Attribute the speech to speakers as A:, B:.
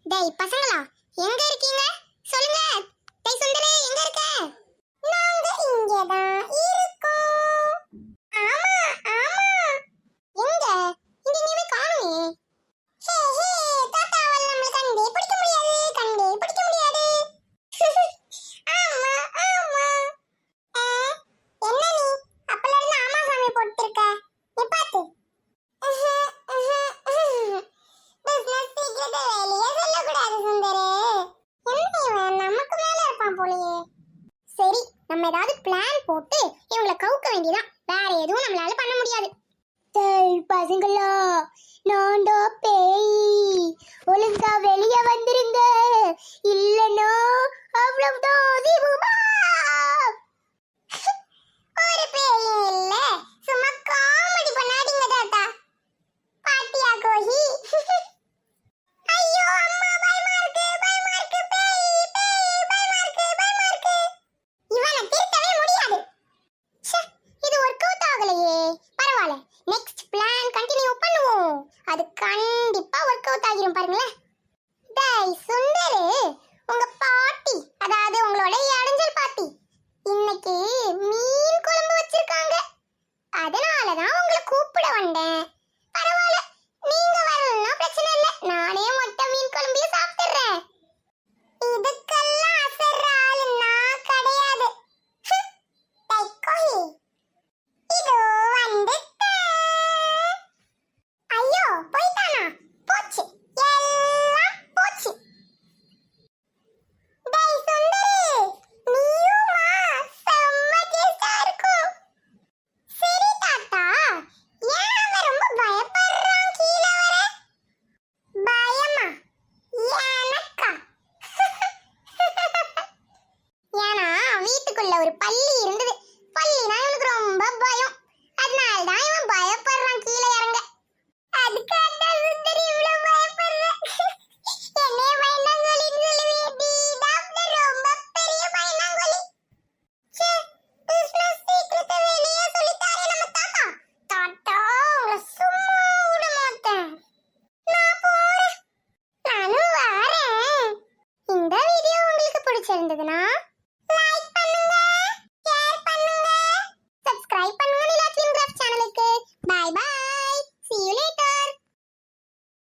A: டேய் பசங்களா, எங்க இருக்கீங்க? சொல்லுங்க. டேய் சுந்தரே, எங்க இருக்க? நாங்க இங்க தான் இருக்கோம். ஆமா ஆமா. எங்க? இங்க நீவே காணுமே. ஹே ஹே, தாத்தாவால நம்மள கண்டே பிடிக்க முடியாது, கண்டே பிடிக்க முடியாது. ஆமா ஆமா. என்ன நீ அப்பல இருந்து ஆமா சாமி போட்டுருக்க? நீ பாத்து. பிசினஸ் சீக்ரெட் வெளியே சொல்லக்கூடாது சுந்தரே. என்ன இவன் நமக்கு மேல இருப்பான் போலயே. சரி, நம்ம ஏதாவது பிளான் போட்டு இவங்களை கவுக்க வேண்டியதான். வேற எதுவும் நம்மளால பண்ண முடியாது. டேய் பசங்களா, நான்டா பேய். ஒழுங்கா வெளியே வந்துருங்க, இல்லனா அவ்வளவுதான் தீபமா. ஒரு பேயும் இல்ல, சும்மா காமெடி பண்ணாதீங்க தாத்தா. பாட்டியா கோஹி? ஐயோ அம்மா, பயமா இருக்கு, பயமா இருக்கு. பேய் பேய், பயமா இருக்கு, பயமா இருக்கு. இவனை திருத்தவே முடியாது. ச்சே, இது ஒர்க் அவுட் ஆகலையே. பரவாயில்ல, நெக்ஸ்ட் பிளான் கண்டினியூ பண்ணுவோம். அது கண்டிப்பா ஒர்க் அவுட் ஆகிரும் பாருங்களேன். டேய் சுந்தரு, உங்க பாட்டி, அதாவது உங்களோட இடைஞ்சல் பாட்டி, இன்னைக்கு மீன் குழம்பு வச்சிருக்காங்க. அதனாலதான் உங்களை கூப்பிட வந்தேன். பரவாயில்ல, நீங்க வரலன்னா பிரச்சனை இல்ல, நானே மொத்த மீன் குழம்பையும் சாப்பிட்டுறேன். இதுக்கெல்லாம் அசர்ற ஆளு நான் கிடையாது. டேய் கோஹி, இதோ வந்துட்டேன். ஐயோ போய்தானா? போச்சு, எல்லாம் போச்சு. டேய் சுந்தரி, நீயுமா? செம்ம டேஸ்டா இருக்கும். சரி தாத்தா, ஏன் அவன் ரொம்ப பயப்படுறான் கீழே வர? பயமா? எனக்கா? ஏன்னா வீட்டுக்குள்ள ஒரு பல்லி இருந்தது. பல்லினா இவனுக்கு ரொம்ப பயம். அதனாலதான் இவன் பயப்படுறான் கீழே இறங்க. அதுக்காகத்தான் சுந்தரி இவ்வளவு பயப்படுற. என்னைய பயந்தாங்கோலின்னு சொல்லுவேடி. டாக்டர் ரொம்ப பெரிய பயந்தாங்கோலி. ச்சே, business secret வெளியே சொல்லிட்டாரே நம்ம தாத்தா. தாத்தா, உங்களை சும்மா விட மாட்டேன். நான் போறேன். நானும் வரேன். இந்த வீடியோ உங்களுக்கு பிடிச்சிருந்ததுன்னா